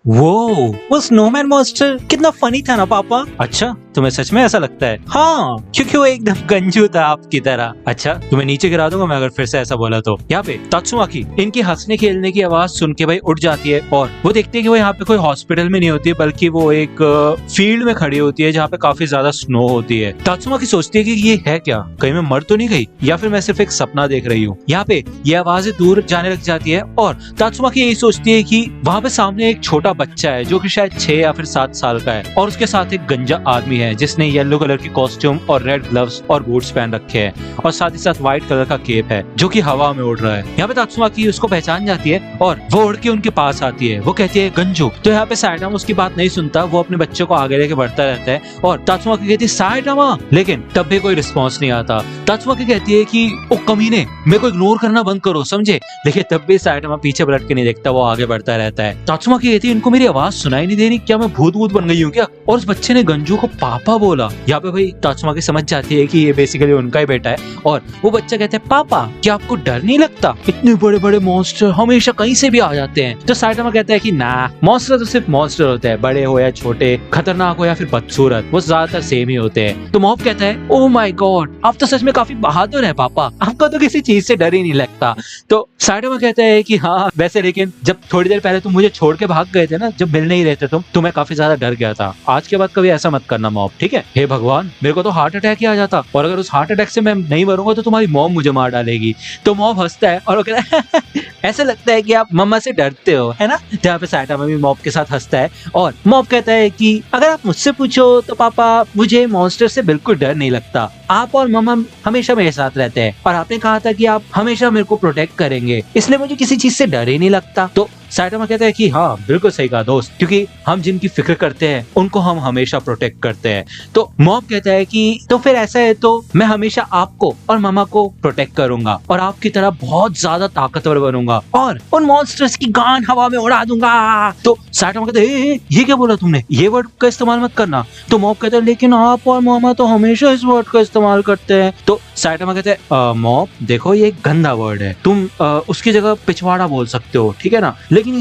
वो snowman monster कितना funny था ना पापा। अच्छा, तुम्हें सच में ऐसा लगता है? हाँ, क्योंकि वो एकदम गंजू था आपकी तरह। अच्छा, तुम्हें नीचे गिरा दूंगा मैं अगर फिर से ऐसा बोला तो। यहाँ पे तात्सुमाकी इनकी हंसने खेलने की आवाज सुन के भाई उठ जाती है और वो देखती है कि वो यहाँ पे कोई हॉस्पिटल में नहीं होती है बल्कि वो एक फील्ड में खड़ी होती है जहाँ पे काफी ज्यादा स्नो होती है। तात्सुमाकी सोचती है कि ये है क्या, कहीं मैं मर तो नहीं गई या फिर मैं सिर्फ एक सपना देख रही हूँ। यहाँ पे ये आवाजें दूर जाने लग जाती है और तात्सुमाकी यही सोचती है कि वहाँ पे सामने एक छोटा बच्चा है जो कि शायद 6 या फिर 7 साल का है और उसके साथ एक गंजा आदमी है जिसने येलो कलर की कॉस्ट्यूम और रेड ग्लव्स और बूट्स पहन रखे हैं और साथ ही साथ व्हाइट कलर का केप है जो कि हवा में उड़ रहा है। यहाँ पे तात्सुमाकी उसको पहचान जाती है और वो उड़ के उनके पास आती है। वो कहती है गंजू। तो यहाँ पे साइटामा उसकी बात नहीं सुनता, वो अपने बच्चे को आगे लेके बढ़ता रहता है और तात्सुमाकी कहती है साइटामा, लेकिन तब भी कोई रिस्पॉन्स नहीं आता। तात्सुमाकी कहती है कि ओ कमीने, मेरे को इग्नोर करना बंद करो, समझे? लेकिन तब भी साइटामा पीछे पलट के नहीं देखता, वो आगे बढ़ता रहता है। तात्सुमाकी कहती है इनको मेरी आवाज सुनाई नहीं दे रही, क्या मैं भूत बन गई हूँ क्या? और उस बच्चे ने गंजू को पापा बोला। यहाँ पे भाई तात्सुमाकी समझ जाती है कि ये बेसिकली उनका ही बेटा है और वो बच्चा कहता है पापा क्या आपको डर नहीं लगता? इतने बड़े बड़े मॉन्स्टर हमेशा कहीं से भी आ जाते हैं। तो साइटामा कहता है कि ना, मॉन्स्टर तो सिर्फ मॉन्स्टर होते हैं, बड़े हो या छोटे, खतरनाक हो या फिर बदसूरत, वो ज्यादातर सेम ही होते हैं। तो मॉब कहता है ओह माय गॉड, आप तो सच में काफी बहादुर है पापा, आपको तो किसी चीज से डर ही नहीं लगता। तो साइटामा कहता है कि हाँ वैसे, लेकिन जब थोड़ी देर पहले तुम मुझे छोड़ के भाग गए थे ना, जब मिल नहीं रहे थे तुम, तो मैं काफी ज्यादा डर गया था। आज के बाद कभी ऐसा मत करना मॉब, ठीक है? हे भगवान, मेरे को तो हार्ट अटैक ही आ जाता और अगर उस हार्ट अटैक से मैं नहीं मरूंगा तो तुम्हारी मॉम मुझे मार डालेगी। तो मॉब हंसता है और वो कहता है ऐसा लगता है कि आप मम्मा से डरते हो, है ना? जहाँ पे साइटामा भी मॉब के साथ हंसता है और मॉब कहता है कि अगर आप मुझसे पूछो तो पापा मुझे मॉन्स्टर से बिल्कुल डर नहीं लगता, आप और मम्मा हमेशा मेरे साथ रहते हैं और आपने कहा था कि आप हमेशा मेरे को प्रोटेक्ट करेंगे, इसलिए मुझे किसी चीज से डर ही नहीं लगता। तो साइटामा कहता है कि हाँ बिल्कुल सही कहा दोस्त, क्योंकि हम जिनकी फिक्र करते हैं उनको हम हमेशा प्रोटेक्ट करते हैं। तो मॉब कहता है कि तो फिर ऐसा है तो मैं हमेशा आपको और मामा को प्रोटेक्ट करूंगा और आपकी तरह बहुत ज्यादा ताकतवर बनूंगा और उन मॉन्स्टर्स की गांड हवा में उड़ा दूंगा। तो साइटामा कहता है ये क्या बोला तुमने, ये वर्ड का इस्तेमाल मत करना। तो मॉब कहता है लेकिन आप और मामा तो हमेशा इस वर्ड का इस्तेमाल करते हैं। तो साइटामा कहते हैं मॉब देखो ये एक गंदा वर्ड है, तुम उसकी जगह पिछवाड़ा बोल सकते हो, ठीक है ना, लेकिन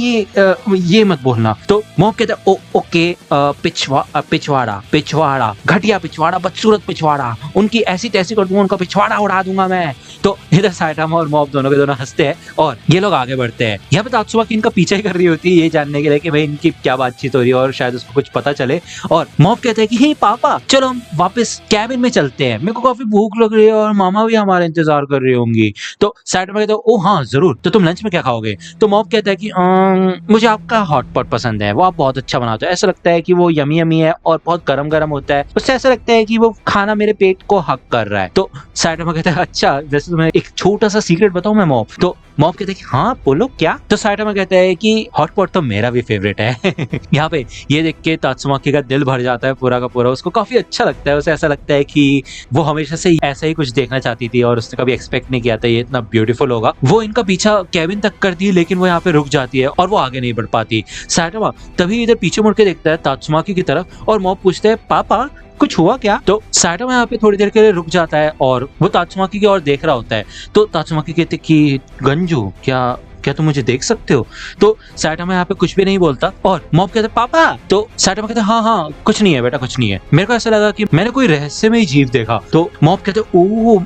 ये मत बोलना। तो मॉब कहता है ओके, पिछवाड़ा पिछवाड़ा, घटिया पिछवाड़ा, बदसूरत पिछवाड़ा, उनकी ऐसी तैसी कर दूंगा, उनका पिछवाड़ा उड़ा दूंगा मैं। तो इधर साइटामा और मॉब दोनों के दोनों हंसते हैं और ये लोग आगे बढ़ते हैं। यहाँ पे तात्सुमाकी इनका पीछा ही कर रही होती है ये जानने के लिए कि भाई इनकी क्या बातचीत हो रही है और शायद उसको कुछ पता चले। और मॉब कहते हैं कि हे पापा चलो हम वापस कैबिन में चलते हैं, मेरे को काफी भूख लग रही है और मामा भी हमारा इंतजार कर रही होंगी। तो साइटामा कहते हैं ओ हाँ जरूर, तो तुम लंच में क्या खाओगे? तो मॉब कहता है कि मुझे आपका हॉट पॉट पसंद है, वो आप बहुत अच्छा बनाते हो, ऐसा लगता है कि वो यमी यमी है और बहुत गरम गरम होता है, उससे ऐसा लगता है कि वो खाना मेरे पेट को हक कर रहा है। तो साइटामा कहता है अच्छा वैसे तुम्हें एक छोटा सा सीक्रेट बताऊं मैं मॉब? तो मॉब कहते हैं कि हाँ बोलो क्या? तो साइटामा कहता है कि हॉट पॉट तो मेरा भी फेवरेट है। यहाँ पे ये देख के तात्सुमाकी का दिल भर जाता है पूरा का पूरा, उसको काफी अच्छा लगता है, उसे ऐसा लगता है कि वो हमेशा से ऐसा ही कुछ देखना चाहती थी और उसने कभी एक्सपेक्ट नहीं किया था ये इतना ब्यूटीफुल होगा। वो इनका पीछा कैबिन तक करती है लेकिन वो यहाँ पे रुक जाती है और वो आगे नहीं बढ़ पाती। साइटामा तभी इधर पीछे मुड़ के देखता है तात्सुमाकी की तरफ और मॉब पूछते हैं पापा कुछ हुआ क्या? तो साइटामा यहाँ पे थोड़ी देर के लिए रुक जाता है और वो तात्सुमाकी की ओर देख रहा होता है। तो तात्सुमाकी कहते कि गंजू क्या तुम मुझे देख सकते हो? तो साइटामा यहाँ पे कुछ भी नहीं बोलता और मॉब कहते पापा। तो साइटामा कहते हाँ कुछ नहीं है बेटा, कुछ नहीं है, मेरे को ऐसा लगा कि मैंने कोई रहस्यमय जीव देखा। तो मॉब कहते ओ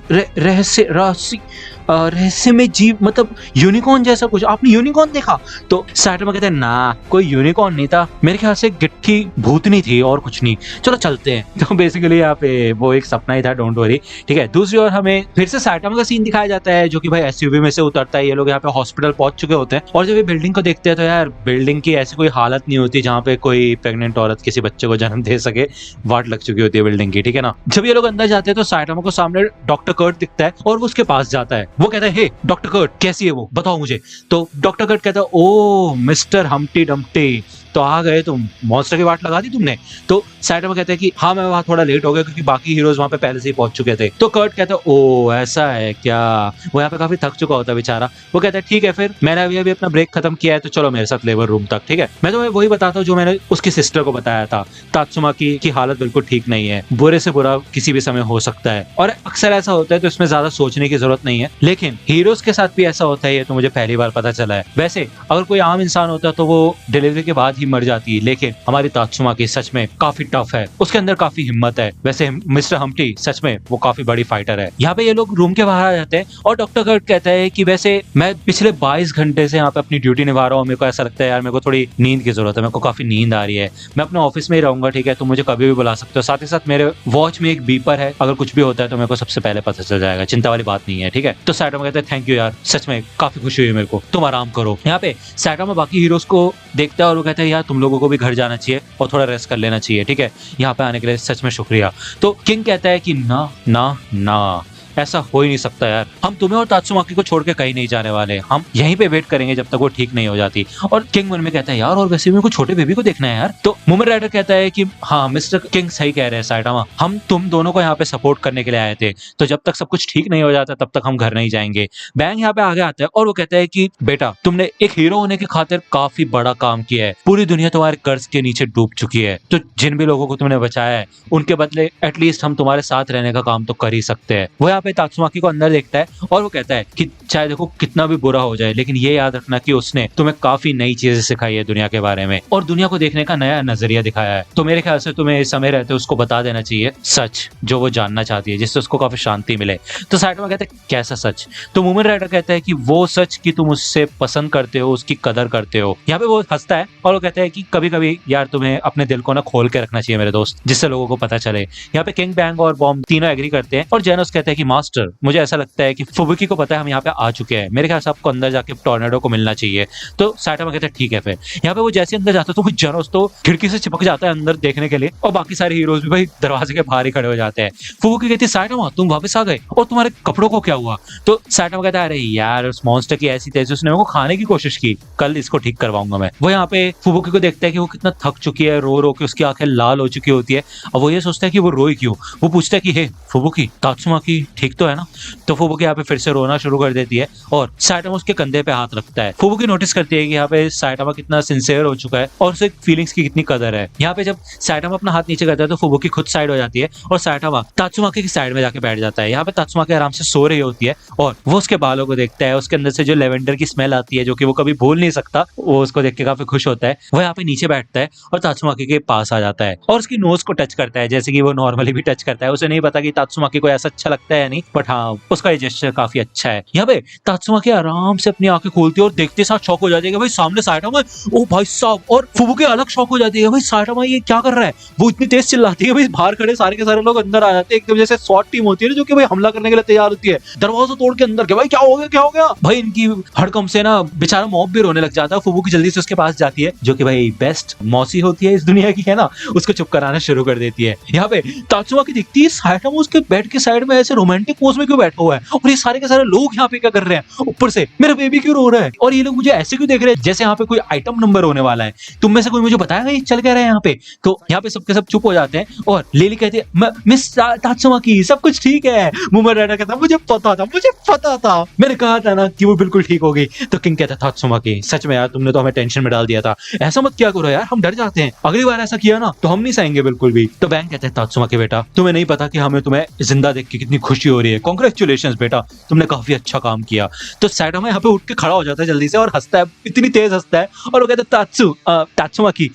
रहस्यमय जीव मतलब यूनिकॉर्न जैसा कुछ, आपने यूनिकॉर्न देखा? तो साइटामा कहते हैं ना कोई यूनिकॉर्न नहीं था, मेरे ख्याल से गिट्ठी भूतनी थी और कुछ नहीं, चलो चलते हैं। तो बेसिकली यहाँ पे वो एक सपना ही था, डोंट वरी, ठीक है। दूसरी ओर हमें फिर से साइटामा का सीन दिखाया जाता है जो कि भाई एसयूवी में से उतरता है, ये लोग यहाँ पे हॉस्पिटल पहुंच चुके होते हैं और जब ये बिल्डिंग को देखते हैं तो यार बिल्डिंग की ऐसी कोई हालत नहीं होती जहाँ पे कोई प्रेग्नेंट औरत किसी बच्चे को जन्म दे सके, वाट लग चुकी होती है बिल्डिंग की, ठीक है ना। जब ये लोग अंदर जाते हैं तो साइटामा को सामने डॉक्टर कर्ट दिखता है और वो उसके पास जाता है। वो कहता है हे डॉक्टर कर्ट कैसी है वो, बताओ मुझे। तो डॉक्टर कर्ट कहता है ओ मिस्टर हम्प्टी डम्प्टी, तो आ गए तुम, मॉन्स्टर की वाट लगा दी तुमने। तो साइटामा कहते हैं कि हाँ मैं वहां थोड़ा लेट हो गया क्योंकि बाकी हीरोज वहां पे पहले से ही पहुंच चुके थे। तो कर्ट कहता है ओ ऐसा है क्या, वो यहाँ पे काफी थक चुका होता है बेचारा। वो कहता है ठीक है फिर मैंने अभी अपना ब्रेक खत्म किया है तो चलो मेरे साथ लेबर रूम तक, ठीक है। मैं तुम्हें वही बताता हूँ जो मैंने उसकी सिस्टर को बताया था, तात्सुमाकी की हालत बिल्कुल ठीक नहीं है, बुरे से बुरा किसी भी समय हो सकता है और अक्सर ऐसा होता है तो इसमें ज्यादा सोचने की जरूरत नहीं है, लेकिन हीरोज के साथ भी ऐसा होता है ये तो मुझे पहली बार पता चला है। वैसे अगर कोई आम इंसान होता तो वो डिलीवरी के बाद ही मर जाती, लेकिन हमारी तात्सुमाकी सच में काफी टफ है, उसके अंदर काफी हिम्मत है। वैसे मिस्टर हम्प्टी सच में वो काफी बड़ी फाइटर है। यहाँ पे ये लोग रूम के बाहर आ जाते हैं और डॉक्टर कर्ट कहता है कि वैसे मैं पिछले 22 घंटे से यहाँ पे अपनी ड्यूटी निभा रहा हूँ, मेरे को ऐसा लगता है यार मेरे को थोड़ी नींद की जरूरत है, मेरे को काफी नींद आ रही है, मैं अपने ऑफिस में ही रहूंगा, ठीक है, तुम मुझे कभी भी बुला सकते हो। साथ ही साथ मेरे वॉच में एक बीपर है, अगर कुछ भी होता है तो मेरे को सबसे पहले पता चल जाएगा, चिंता वाली बात नहीं है, ठीक है। तो साइटामा कहता है थैंक यू यार, सच में काफी खुशी हुई मेरे को, तुम आराम करो। यहाँ पे साइटामा बाकी हीरोज को देखता है और वो कहता है यार तुम लोगों को भी घर जाना चाहिए और थोड़ा रेस्ट कर लेना चाहिए, ठीक है, यहाँ पे आने के लिए सच में शुक्रिया। तो किंग कहता है कि ना ना ना, ऐसा हो ही नहीं सकता यार, हम तुम्हें और तात्सुमाकी को छोड़ के कहीं नहीं जाने वाले, हम यहीं पे वेट करेंगे जब तक वो ठीक नहीं हो जाती। और किंग मन में कहता है यार और वैसे भी मेरे को छोटे बेबी को देखना है यार। तो मूमेंट राइडर कहता है कि हाँ मिस्टर किंग सही कह रहे हैं साइटामा, हम तुम दोनों को यहाँ पे सपोर्ट करने के लिए आए थे, तो जब तक सब कुछ ठीक नहीं हो जाता तब तक हम घर नहीं जाएंगे। बैंग यहाँ पे आगे आता है और वो कहता है कि बेटा तुमने एक हीरो होने की खातिर काफी बड़ा काम किया है, पूरी दुनिया तुम्हारे कर्ज के नीचे डूब चुकी है, तो जिन भी लोगों को तुमने बचाया है उनके बदले एटलीस्ट हम तुम्हारे साथ रहने का काम तो कर ही सकते हैं। वो यहाँ पे तात्सुमाकी को अंदर देखता है और वो कहता है कि चाहे देखो कितना भी बुरा हो जाए, लेकिन ये याद रखना कि उसने तुम्हें काफी नई चीजें सिखाई है दुनिया के बारे में और दुनिया को देखने का नया नजरिया दिखाया है, तो मेरे ख्याल से तुम्हें इस समय रहते उसको बता देना चाहिए सच जो वो जानना चाहती है, जिससे उसको काफी शांति मिले। तो साइटामा कहता है कैसा सच? तो मूमेंट राइडर कहता है कि वो सच कि तुम उससे पसंद करते हो, उसकी कदर करते हो। यहाँ पे वो हंसता है और वो कहता है कि कभी कभी यार तुम्हें अपने दिल को ना खोल के रखना चाहिए मेरे दोस्त, जिससे लोगों को पता चले। यहाँ पे किंग, बैंग और बॉम्ब तीनों एग्री करते हैं और जेनोस कहता है कि मास्टर मुझे ऐसा लगता है कि फुबुकी को पता है हम यहाँ पे आ चुके हैं, मेरे ख्याल से आपको अंदर जाके टॉर्नेडो को मिलना चाहिए। तो साइटामा कहता है ठीक है। फिर यहाँ पे वो जैसे अंदर जाता है तो वो जेनोस तो खिड़की से चिपक जाता है अंदर देखने के लिए और बाकी सारे हीरोज भी भाई दरवाजे के बाहर ही खड़े हो जाते हैं। फुबुकी कहती है साइटामा तुम वापस आ गए और तुम्हारे कपड़ों को क्या हुआ? तो साइटामा कहता है अरे यार उस मॉन्स्टर की ऐसी तैसी उसने मेरे को खाने की कोशिश की, कल इसको ठीक करवाऊंगा मैं। वो यहाँ पे फुबुकी को देखता है कि वो कितना थक चुकी है, रो रो के उसकी आंखें लाल हो चुकी होती है। अब वो ये सोचता है कि वो रोई क्यों। वो पूछता है कि हे फुबुकी तात्सुमाकी ठीक तो है ना? तो फुबुकी यहाँ पे फिर से रोना शुरू कर देती है और साइटामा उसके कंधे पे हाथ रखता है। फुबुकी नोटिस करती है कि यहाँ पे साइटामा कितना सिंसियर हो चुका है और उसे फीलिंग्स की कितनी कदर है। यहाँ पे जब साइटामा अपना हाथ नीचे करता है तो फुबुकी खुद साइड हो जाती है और साइटामा तात्सुमाकी की साइड में जाके बैठ जाता है। यहाँ पे तात्सुमाकी आराम से सो रही होती है और वो उसके बालों को देखता है, उसके अंदर से जो लेवेंडर की स्मेल आती है जो कि वो कभी भूल नहीं सकता, वो उसको देख के काफी खुश होता है। वो यहाँ पे नीचे बैठता है और तात्सुमाकी के पास आ जाता है और उसकी नोज को टच करता है जैसे कि वो नॉर्मली भी टच करता है। उसे नहीं पता कि तात्सुमाकी को ऐसा अच्छा लगता है या नहीं, बट हाँ उसका ये जेस्चर काफी अच्छा है। यहाँ पे तात्सुमाकी आराम से अपनी आंखें खोलती है और देखते साथ शॉक हो जाती है कि भाई सामने साइटामा है। ओ भाई साहब, और फुबुकी अलग शॉक हो जाती है, भाई साइटामा ये क्या कर रहा है? वो इतनी तेज चिल्लाती है भाई बाहर खड़े सारे के सारे लोग अंदर आ जाते हैं, एकदम जैसे SWAT टीम होती है जो कि भाई हमला करने के लिए तैयार होती है, दरवाजा तोड़ के अंदर के भाई क्या हो गया क्या हो गया। भाई इनकी हड़कंप से ना बेचारा मॉब भी रोने लग जाता है। फुबुकी जल्दी से उसके पास जाती है जो कि भाई बेस्ट मौसी होती है इस दुनिया की, है ना, उसको चुप कराना शुरू कर देती है। यहाँ पे तात्सुमाकी दिखती है साइटामा उसके बेड के साइड में ऐसे रोमांटिक पोज में क्यों बैठा हुआ है और ये सारे के सारे लोग यहाँ पे क्या कर रहे हैं, ऊपर से मेरा बेबी क्यों रो रहा है और ये लोग मुझे ऐसे क्यों देख रहे हैं जैसे यहाँ पे कोई आइटम नंबर होने वाला है। तुम में से कोई मुझे बताएगा ये चल क्या रहा है यहाँ पे? तो यहाँ पे सबके सब चुप हो जाते हैं और लिली कहती है मिस तात्सुमाकी सब कुछ ठीक है। मूमेंट राइडर कहता मुझे पता था, मैंने कहा था ना कि वो बिल्कुल ठीक होगी। तो किंग कहता तात्सुमाकी सच में यार तुमने तो हमें टेंशन में डाल दिया था, ऐसा मत क्या करो यार, हम डर जाते हैं, अगली बार ऐसा किया ना तो हम नहीं सहेंगे बिल्कुल भी। तो बैंक कहते हैं तात्सुमाकी बेटा तुम्हें नहीं पता कि हमें तुम्हें जिंदा देख के कितनी खुशी हो रही है, कांग्रेचुलेशंस बेटा, तुमने काफी अच्छा काम किया। तो साइटामा यहाँ पे उठ के खड़ा हो जाता है जल्दी से और हंसता है, इतनी तेज हंसता है और वो कहता है तात्सुमाकी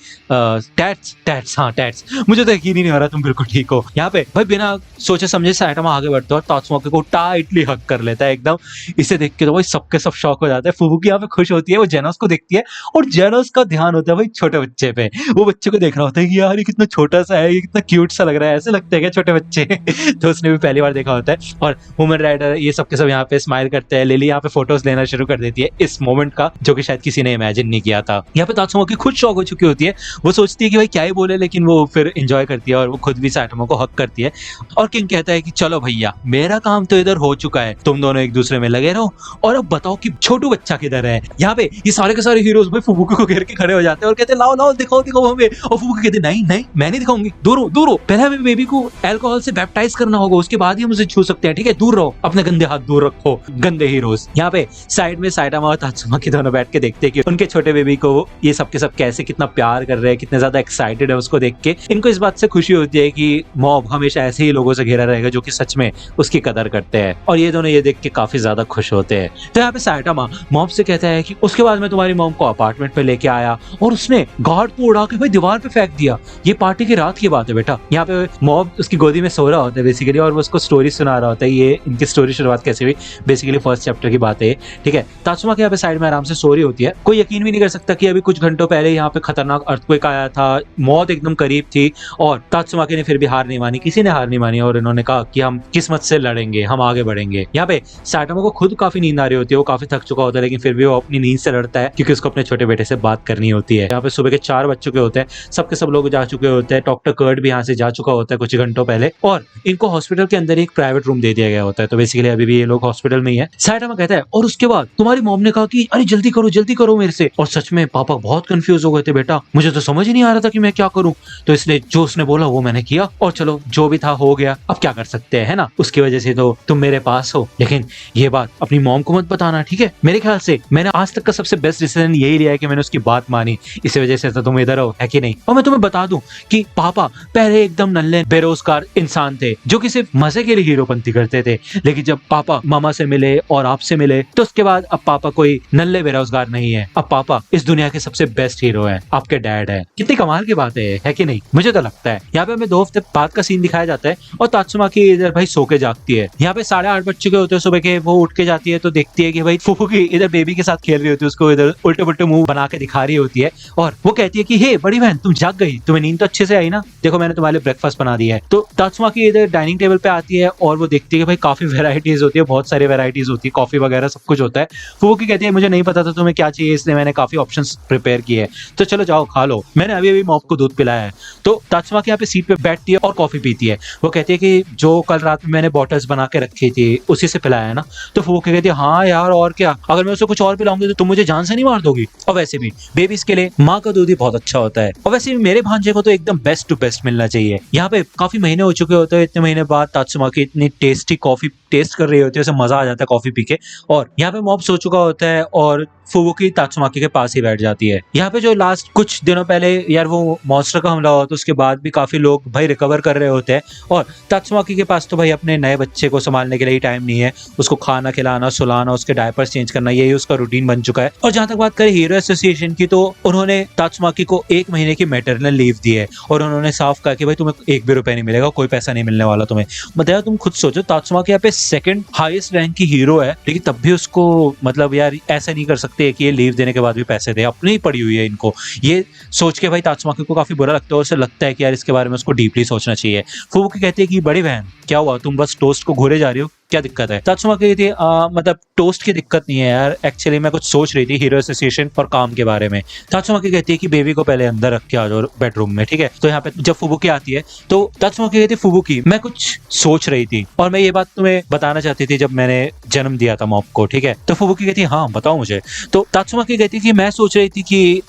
टैट्स मुझे तो यकीन ही नहीं हो रहा तुम बिल्कुल ठीक हो। यहाँ पे भाई बिना सोचे समझे साइटामा आगे बढ़ता है और तात्सुमाकी को टाइटली हग कर लेता है एकदम। इसे देख के तो भाई सबके सब शॉक हो जाते हैं। फुबुकी यहाँ पे खुश होती है, वो जेनोस को देखती है और जेनोस का ध्यान होता है भाई छोटे बच्चे पे। वो बच्चे को देख रहा होता है कि यार ये कितना छोटा सा है, ये कितना क्यूट सा लग रहा है, ऐसे लगते हैं क्या छोटे बच्चे तो उसने भी पहली बार देखा होता है। और वुमेन राइडर ये सबके सब यहाँ पे स्माइल करते हैं। लिली यहाँ पे फोटोज लेना शुरू कर देती है इस मोमेंट का जो कि शायद किसी ने इमेजिन नहीं किया था। यहाँ पे तात्सुमाकी खुद शॉक हो चुकी होती है, वो सोचती है कि भाई क्या ही बोले, लेकिन वो फिर एंजॉय करती है और वो खुद भी साइटामा को हक करती है। और किंग कहता है कि चलो भैया मेरा काम तो इधर हो चुका है, तुम दोनों एक दूसरे में लगे रहो और अब बताओ कि छोटू बच्चा किधर है। यहाँ पे ये सारे के सारे हीरोज भाई फुबुकी को घेर के खड़े हो जाते हैं और कहते हैं लाओ लाओ दिखाओ हमें। और फुबुकी कहते नहीं मैं नहीं दिखाऊंगी, दूर हो पहले हमें बेबी को अल्कोहल से बैप्टाइज करना होगा, उसके बाद ही हम उसे छू सकते हैं, ठीक है, दूर रहो, अपने गंदे हाथ दूर रखो गंदे हीरोज। यहाँ पे साइड में साइटामा और तात्सुमाकी दोनों बैठ के देखते हैं कि उनके छोटे बेबी को ये सब के सब कैसे कितना प्यार कर रहे हैं, कितने ज्यादा एक्साइटेड है उसको देख के। इनको इस बात से खुशी होती है कि मॉब हमेशा ऐसे ही लोगों से घेरा रहेगा जो कि सच में उसकी कदर करते हैं, और ये दोनों ये देख के काफी ज्यादा खुश होते हैं। तो यहाँ पे साइटामा मॉब से कहता है कि उसके बाद मैं तुम्हारी मॉम को अपार्टमेंट पे लेके आया और उसने गार्ड को उड़ा के भाई दीवार पे फेंक दिया। ये पार्टी की रात की बात है बेटा। यहाँ पे मॉब उसकी गोदी में सो रहा होता है बेसिकली, और वो उसको स्टोरी सुना रहा होता है। ये इनकी स्टोरी शुरुआत कैसे हुई, बेसिकली फर्स्ट चैप्टर की बात है, ठीक है। तात्सुमा के यहाँ पे साइड में आराम से सो रही होती है। कोई यकीन भी नहीं कर सकता कि अभी कुछ घंटों पहले यहाँ पे खतरनाक अर्थक्वेक आया था, मौत एकदम करीब थी, और तात्सुमा ने फिर भी हार नहीं मानी, किसी ने हार नहीं मानी, और इन्होंने कहा कि हम किस्मत से लड़ेंगे, हम आगे बढ़ेंगे। यहाँ पे साइटामा को खुद काफी नींद आ रही होती है, वो काफी थक चुका होता है, लेकिन फिर भी वो अपनी नींद से लड़ता है क्योंकि उसको अपने छोटे बेटे से बात करनी होती है। यहाँ पे सुबह के 4 बज चुके होते हैं, सबके सब लोग जा चुके होते हैं। डॉक्टर कर्ट भी यहाँ से जा चुका होता है कुछ घंटों पहले, और इनको हॉस्पिटल के अंदर एक प्राइवेट रूम दे दिया गया होता है। तो बेसिकली अभी भी ये लोग हॉस्पिटल में ही है। साइटामा कहता है और उसके बाद तुम्हारी मॉम ने कहा कि अरे जल्दी करो मेरे से। और सच में पापा बहुत कंफ्यूज हो गए थे बेटा, मुझे तो समझ ही नहीं आ रहा था कि मैं क्या करूं। तो इसलिए जो उसने बोला वो मैंने किया, और चलो जो भी था हो गया, अब क्या कर सकते हैं, है ना। उसकी वजह से तो तुम मेरे पास हो, लेकिन ये बात अपनी मॉम को मत बताना, ठीक है। मेरे ख्याल से मैंने आज तक का सबसे बेस्ट डिसीजन यही लिया है कि मैंने उसकी बात मानी, इसी वजह से तो तुम इधर हो, है कि नहीं। और मैं तुम्हें बता दूं कि पापा पहले एकदम नल्ले बेरोजगार इंसान थे जो कि सिर्फ मजे के लिए हीरोपंती करते थे, लेकिन जब पापा मामा से मिले और आपसे मिले तो उसके बाद अब पापा कोई नल्ले बेरोजगार नहीं है। अब पापा इस दुनिया के सबसे बेस्ट हीरो है, आपके डैड है। कितनी कमाल की बात है कि नहीं। मुझे तो लगता है यहाँ पे हमें 2 हफ्ते बाद का सीन दिखाया जाता है और तात्सुमा की इधर भाई सो के जागती है। यहाँ पे 8:30 बज चुके होते हैं सुबह के। वो उठ के जाती है तो देखती है कि भाई फूफू की इधर बेबी के साथ खेल रही होती है, उसको इधर उल्टे पुल्टे मुंह बना के दिखा रही होती है, और वो कहती है कि हे बड़ी बहन तुम जाग गई, तुम्हें नींद तो अच्छे से आई ना, देखो मैंने तुम्हारे लिए ब्रेकफास्ट बना दिया है। तो तात्सुमा की इधर डाइनिंग टेबल पे आती है और वो देखती है कि भाई काफी वेराइटीज होती है, बहुत सारी वेराइटीज होती है, कॉफी वगैरह सब कुछ होता है। फूफू की कहती है मुझे नहीं पता था तुम्हें क्या चाहिए, इसलिए मैंने काफी ऑप्शंस प्रिपेयर किए हैं, तो चलो जाओ खा लो, मैंने अभी अभी मॉम को दूध पिलाया है। तो तात्सुमा की यहाँ पे सीट पे बैठती है और कॉफी पीती है। वो कहती है कि जो कल रात में मैंने बॉटल्स बना के रखी थी उसी से पिलाया है ना। तो फूफू की कहती है हाँ यार और क्या, अगर मैं उसे कुछ और पिलाऊंगी तो तुम मुझे जान से नहीं मार दोगी। और वैसे भी बेबीज के लिए माँ का दूध ही बहुत अच्छा होता है, और वैसे भी मेरे भांजे को तो एकदम बेस्ट टू बेस्ट मिलना चाहिए। यहाँ पे काफी महीने हो चुके होते हैं, इतने महीने बाद तात्सुमा की इतनी टेस्टी कॉफी टेस्ट कर रही होती है, उसे मजा आ जाता है कॉफी पी के। और यहाँ पे मॉब सो चुका होता है और फुबुकी तात्सुमाकी के पास ही बैठ जाती है। यहाँ पे जो लास्ट कुछ दिनों पहले यार वो मॉन्स्टर का हमला हुआ तो उसके बाद भी काफी लोग भाई रिकवर कर रहे होते हैं, और तात्सुमाकी के पास तो भाई अपने नए बच्चे को संभालने के लिए ही टाइम नहीं है। उसको खाना खिलाना, सुलाना, उसके डायपर्स चेंज करना, यही उसका रूटीन बन चुका है। और जहां तक बात करें हीरो एसोसिएशन की, तो उन्होंने तात्सुमाकी को 1 महीने की मैटरनल लीव दी है, और उन्होंने साफ कहा कि भाई तुम्हें 1 भी रुपए नहीं मिलेगा, कोई पैसा नहीं मिलने वाला तुम्हें। मतलब तुम खुद सोचो, तात्सुमाकी यहाँ पे 2nd हाईएस्ट रैंक की हीरो है, लेकिन तब भी उसको मतलब यार ऐसा नहीं कर सकते कि ये लीव देने के बाद भी पैसे दे, अपनी ही पड़ी हुई है इनको। ये सोच के भाई तात्सुमाकी को काफी बुरा लगता है, और उसे लगता है कि यार इसके बारे में उसको डीपली सोचना चाहिए। फुबुकी कहती है कि बड़ी बहन क्या हुआ, तुम बस टोस्ट को घूरे जा रही हो, क्या दिक्कत है। तात्सुमाकी कहती है मतलब टोस्ट की दिक्कत नहीं है यार, एक्चुअली मैं कुछ सोच रही थी हीरो एसोसिएशन और काम के बारे में। तात्सुमाकी कहती है कि बेबी को पहले अंदर रख के आ जाओ बेडरूम में, ठीक है। तो यहाँ पे जब फुबुकी आती है तो तात्सुमाकी कहती है फुबुकी मैं कुछ सोच रही थी, और मैं ये बात तुम्हें बताना चाहती थी जब मैंने जन्म दिया था मॉप को, ठीक है। तो फुबुकी कहती है हाँ बताओ मुझे। तो तात्सुमाकी कहती है कि मैं सोच रही थी कि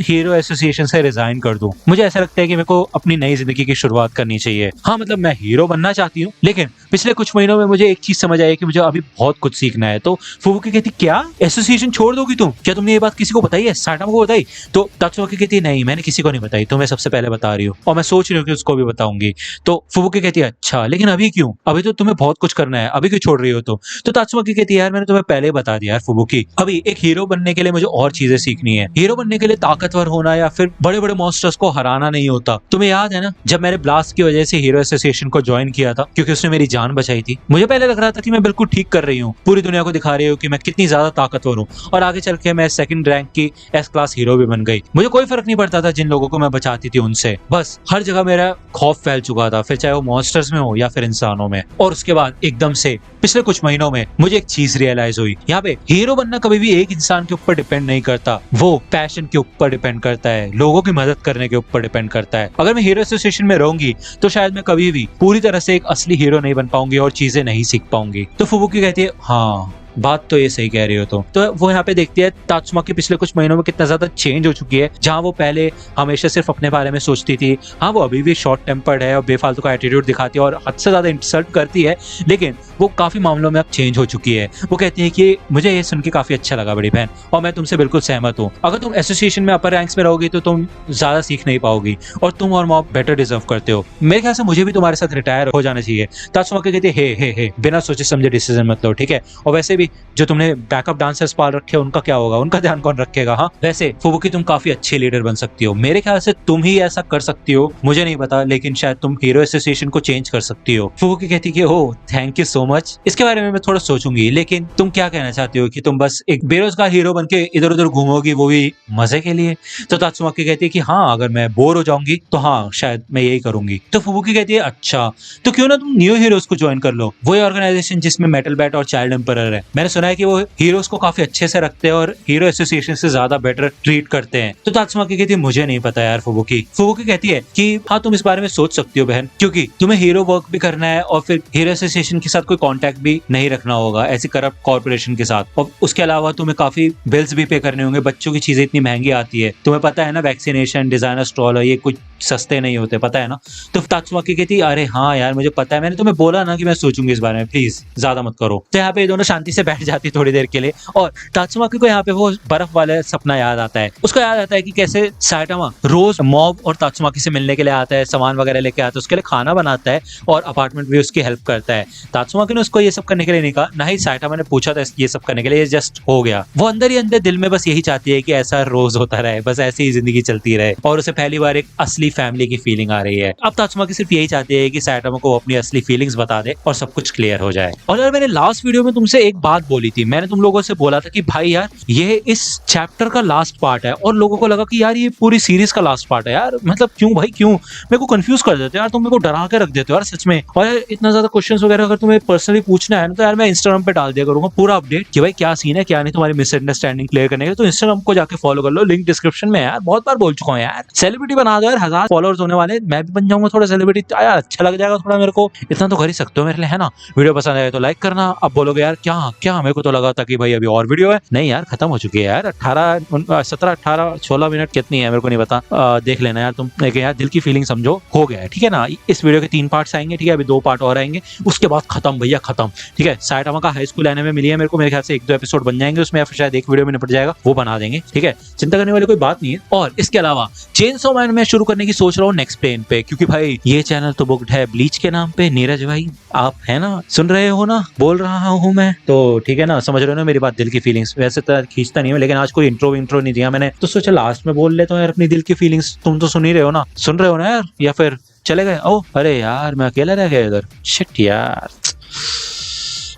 हीरो एसोसिएशन से रिजाइन कर दूं, मुझे ऐसा लगता है कि मेरे को अपनी नई जिंदगी की शुरुआत करनी चाहिए। हाँ मतलब मैं हीरो बनना चाहती हूँ, लेकिन पिछले कुछ महीनों में मुझे एक चीज समझ आई कि मुझे अभी बहुत कुछ सीखना है। तो फुबुकी कहती क्या एसोसिएशन छोड़ दोगी तुम, क्या तुमने ये बात किसी को बताई है, साइटामा को बताई। तो तात्सुमाकी कहती नहीं मैंने किसी को नहीं बताई, तुम्हें सबसे पहले बता रही हूँ, और मैं सोच रही हूँ कि उसको भी बताऊंगी। तो फुबुकी कहती है अच्छा लेकिन अभी क्यों, अभी तो तुम्हें बहुत कुछ करना है, अभी क्यों छोड़ रही हो। तो तात्सुमाकी कहती है यार मैंने तुम्हें पहले बता दिया यार फुबुकी, अभी एक हीरो बनने के लिए मुझे और चीजें सीखनी है। हीरो बनने के लिए ताकतवर होना या फिर बड़े बड़े मॉन्स्टर्स को हराना नहीं होता। तुम्हें याद है ना जब मैंने ब्लास्ट की वजह से हीरो एसोसिएशन को ज्वाइन किया था, क्योंकि उसने मेरी जान बचाई थी, मुझे पहले लग रहा था कि मैं बिल्कुल ठीक कर रही हूँ, पूरी दुनिया को दिखा रही हूँ कि मैं कितनी ज्यादा ताकतवर हूँ, और आगे चल के मैं 2nd रैंक की S क्लास हीरो भी बन गई। मुझे कोई फर्क नहीं पड़ता था जिन लोगों को मैं बचाती थी उनसे, बस हर जगह मेरा खौफ फैल चुका था, फिर चाहे वो मॉन्स्टर्स में हो या फिर इंसानों में। और उसके बाद एकदम से पिछले कुछ महीनों में मुझे एक चीज रियलाइज हुई, यहाँ पे हीरो बनना कभी भी एक इंसान के ऊपर डिपेंड नहीं करता, वो पैशन के ऊपर डिपेंड करता है, लोगों की मदद करने के ऊपर डिपेंड करता है। अगर मैं हीरो एसोसिएशन में रहूंगी तो शायद मैं कभी भी पूरी तरह से एक असली हीरो नहीं बन पाऊंगी और चीजें नहीं सीख पाऊंगी। तो फुबुकी कहती है हाँ बात तो ये सही कह रही हो तुम। तो वो यहाँ पे देखती है तात्सुमा की पिछले कुछ महीनों में कितना ज्यादा चेंज हो चुकी है। जहाँ वो पहले हमेशा सिर्फ अपने बारे में सोचती थी, हाँ वो अभी भी शॉर्ट टेम्पर्ड है और बेफालतू का एटीट्यूड दिखाती है और हद से ज्यादा इंसल्ट करती है, लेकिन वो काफी मामलों में अब चेंज हो चुकी है। वो कहती है कि मुझे ये सुन के काफी अच्छा लगा बड़ी बहन, और मैं तुमसे बिल्कुल सहमत हूँ। अगर तुम एसोसिएशन में अपर रैंक्स में रहोगी तो तुम ज्यादा सीख नहीं पाओगी और तुम और मॉम बेटर डिजर्व करते हो। मेरे ख्याल से मुझे भी तुम्हारे साथ रिटायर हो जाना चाहिए। तात्सुमा कहती है हे बिना सोचे समझे डिसीजन मत लो, ठीक है? और वैसे भी जो तुमने बैकअप डांसर्स पाल रखे उनका क्या होगा, उनका ध्यान कौन रखेगा? हाँ वैसे फुबुकी तुम काफी अच्छे लीडर बन सकती हो, मेरे ख्याल से तुम ही ऐसा कर सकती हो, मुझे नहीं पता, लेकिन शायद तुम हीरो एसोसिएशन को चेंज कर सकती हो। फुबुकी कहती है oh thank you so much, इसके बारे में मैं थोड़ा सोचूंगी, लेकिन तुम क्या कहना चाहती हो कि तुम बस एक बेरोजगार हीरो बन के इधर उधर घूमोगी, वो भी मजे के लिए? तो तात्सुमा कहती है कि हाँ अगर मैं बोर हो जाऊंगी तो हाँ शायद मैं यही करूंगी। तो फुबुकी कहती है अच्छा तो क्यों ना तुम न्यू हीरोज को ज्वाइन कर लो, वही ऑर्गेनाइजेशन जिसमें मेटल बैट और चाइल्ड एम्परर है। मैंने सुना है कि वो हीरोज को काफी अच्छे से रखते हैं और हीरो एसोसिएशन से ज्यादा बेटर ट्रीट करते हैं। तो तात्सुमा कहती है मुझे नहीं पता यार फुबुकी। फुबुकी कहती है कि हाँ तुम इस बारे में सोच सकती हो बहन, क्योंकि तुम्हें हीरो वर्क भी करना है और फिर हीरो एसोसिएशन के साथ कोई कॉन्टैक्ट भी नहीं रखना होगा ऐसी करप्ट कॉर्पोरेशन के साथ, और उसके अलावा तुम्हें काफी बिल्स भी पे करने होंगे। बच्चों की चीजें इतनी महंगी आती है, तुम्हें पता है ना, वैक्सीनेशन, डिजाइनर स्टॉल, ये कुछ सस्ते नहीं होते, पता है ना? तो तात्सुमा कहती अरे हाँ यार मुझे पता है, मैंने तुम्हें बोला ना कि मैं सोचूंगी इस बारे में, प्लीज ज्यादा मत करो। तो यहाँ पे ये दोनों शांति से बैठ जाती थोड़ी देर के लिए, और तात्सुमा को यहाँ पे वो बर्फ वाला सपना याद आता है। उसको याद आता है कि कैसे साइटामा रोज मॉब और तात्सुमा से मिलने के लिए आता है, सामान वगैरह लेके आता है, उसके लिए खाना बनाता है और अपार्टमेंट भी उसकी हेल्प करता है। तात्सुमा ने उसको ये सब करने के लिए नहीं कहा, ना ही साइटामा ने पूछा था ये सब करने के लिए, ये जस्ट हो गया। वो अंदर ही अंदर दिल में बस यही चाहती है कि ऐसा रोज होता रहे, बस ऐसी ही जिंदगी चलती रहे, और उसे पहली बार एक असली फैमिली की फीलिंग आ रही है। अब तात्सुमा सिर्फ यही चाहती है कि साइटामा को अपनी असली फीलिंग्स बता दे और सब कुछ क्लियर हो जाए। और यार मैंने लास्ट वीडियो में तुमसे एक बात बोली थी, मैंने तुम लोगों से बोला था कि भाई यार ये इस चैप्टर का लास्ट पार्ट है, और लोगों को लगा कि यार ये पूरी सीरीज का लास्ट पार्ट है। यार मतलब क्यों भाई, क्यों मेरे को कंफ्यूज कर देते हो यार, तुम मेरे को डरा के रख देते हो यार सच में। और यार इतना ज्यादा क्वेश्चंस वगैरह अगर तुम्हें पर्सनली पूछना है ना, तो यार मैं इंस्टाग्राम पे डाल दिया करूंगा पूरा अपडेट कि भाई क्या सीन है क्या नहीं, तुम्हारी मिसअंडरस्टैंडिंग क्लियर करने के लिए। तो इंस्टाग्राम को जाके फॉलो कर लो, लिंक डिस्क्रिप्शन में है यार, बहुत बार बोल चुका हूँ यार। सेलिब्रिटी बना दो यार, 1000 फॉलोअर्स होने वाले, मैं भी बन जाऊंगा थोड़ा सेलिब्रिटी, यार अच्छा लग जाएगा थोड़ा मेरे को, इतना तो कर ही सकते हो मेरे लिए, है ना? वीडियो पसंद आए तो लाइक करना। अब बोलोगे यार क्या क्या, मेरे को तो लगा था कि भाई अभी और वीडियो है, नहीं यार खत्म हो चुकी है यार, 17 18 16 मिनट कितनी है मेरे को नहीं पता, देख लेना यार तुम। लेकिन यार दिल की फीलिंग समझो, हो गया है ठीक है ना? इस वीडियो के 3 पार्ट्स आएंगे, ठीक है? अभी 2 पार्ट और आएंगे, उसके बाद खत्म भैया खत्म, ठीक है? साइटामा का हाई स्कूल आने में मिली है मेरे को, मेरे ख्याल से 1-2 एपिसोड बन जाएंगे उसमें, या फिर शायद एक वीडियो में निपट जाएगा, वो बना देंगे, ठीक है? चिंता करने वाली कोई बात नहीं है। और इसके अलावा चेनसॉ मैन में शुरू करने की सोच रहा हूँ नेक्स्ट प्लेन पे, क्योंकि भाई ये चैनल तो बुक्ड है ब्लीच के नाम पे। नीरज भाई आप है ना, सुन रहे हो ना, बोल रहा हूँ मैं, तो ठीक है ना, समझ रहे हो ना मेरी बात, दिल की फीलिंग्स। वैसे तो खींचता नहीं हूँ, लेकिन आज कोई इंट्रो नहीं दिया मैंने, तो सोचा लास्ट में बोल लेता हूँ यार अपनी दिल की फीलिंग्स। तुम तो सुन ही रहे हो ना, सुन रहे हो ना यार, या फिर चले गए? ओ अरे यार मैं अकेला रह गया इधर, शिट यार,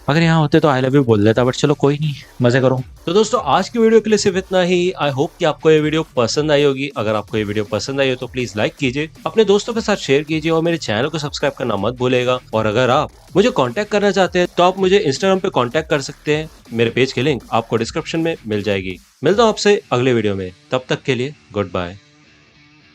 अगर यहाँ होते तो आई लव यू बोल देता, बट चलो कोई नहीं, मजे करो। तो दोस्तों आज की वीडियो के लिए सिर्फ इतना ही। आई होप कि आपको ये वीडियो पसंद आई होगी। अगर आपको ये वीडियो पसंद आई हो तो प्लीज लाइक कीजिए, अपने दोस्तों के साथ शेयर कीजिए और मेरे चैनल को सब्सक्राइब करना मत भूलेगा। और अगर आप मुझे कांटेक्ट करना चाहते हैं तो आप मुझे इंस्टाग्राम पे कांटेक्ट कर सकते हैं, मेरे पेज की लिंक आपको डिस्क्रिप्शन में मिल जाएगी। मिलता हूँ आपसे अगले वीडियो में, तब तक के लिए गुड बाय।